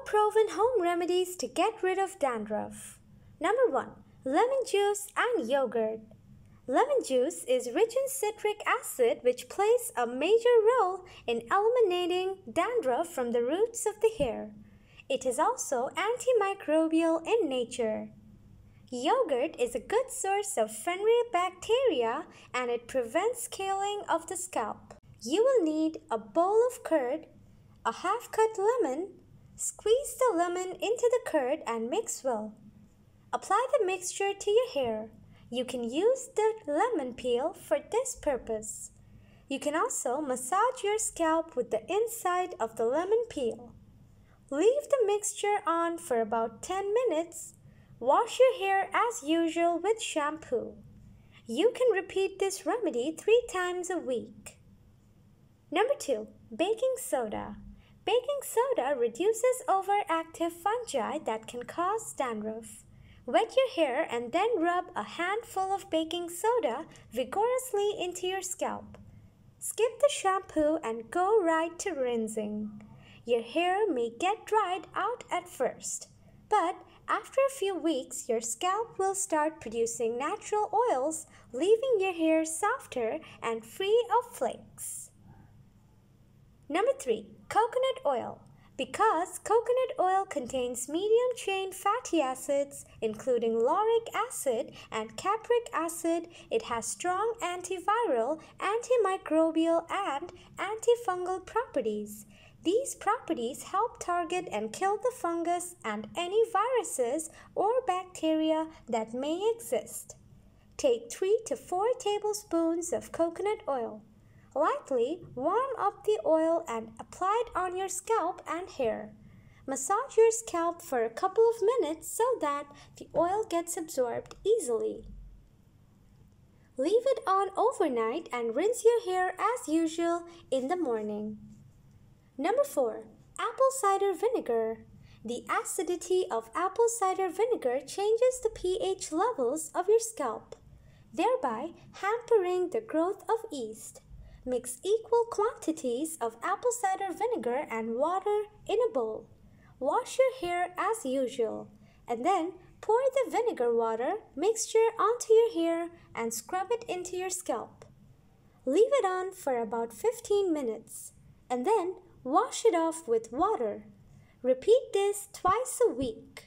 proven home remedies to get rid of dandruff. Number 1. Lemon juice and yogurt. Lemon juice is rich in citric acid, which plays a major role in eliminating dandruff from the roots of the hair. It is also antimicrobial in nature. Yogurt is a good source of Fenry bacteria and it prevents scaling of the scalp. You will need a bowl of curd, a half-cut lemon. Squeeze the lemon into the curd and mix well. Apply the mixture to your hair. You can use the lemon peel for this purpose. You can also massage your scalp with the inside of the lemon peel. Leave the mixture on for about 10 minutes. Wash your hair as usual with shampoo. You can repeat this remedy 3 times a week. Number 2. Baking soda. Baking soda reduces overactive fungi that can cause dandruff. Wet your hair and then rub a handful of baking soda vigorously into your scalp. Skip the shampoo and go right to rinsing. Your hair may get dried out at first, but after a few weeks, your scalp will start producing natural oils, leaving your hair softer and free of flakes. Number 3. Coconut oil. Because coconut oil contains medium-chain fatty acids, including lauric acid and capric acid, it has strong antiviral, antimicrobial, and antifungal properties. These properties help target and kill the fungus and any viruses or bacteria that may exist. Take 3 to 4 tablespoons of coconut oil. Lightly warm up the oil and apply it on your scalp and hair. Massage your scalp for a couple of minutes so that the oil gets absorbed easily. Leave it on overnight and rinse your hair as usual in the morning. Number 4. Apple cider vinegar. The acidity of apple cider vinegar changes the pH levels of your scalp, thereby hampering the growth of yeast. Mix equal quantities of apple cider vinegar and water in a bowl. Wash your hair as usual, and then pour the vinegar water mixture onto your hair and scrub it into your scalp. Leave it on for about 15 minutes, and then wash it off with water. Repeat this twice a week.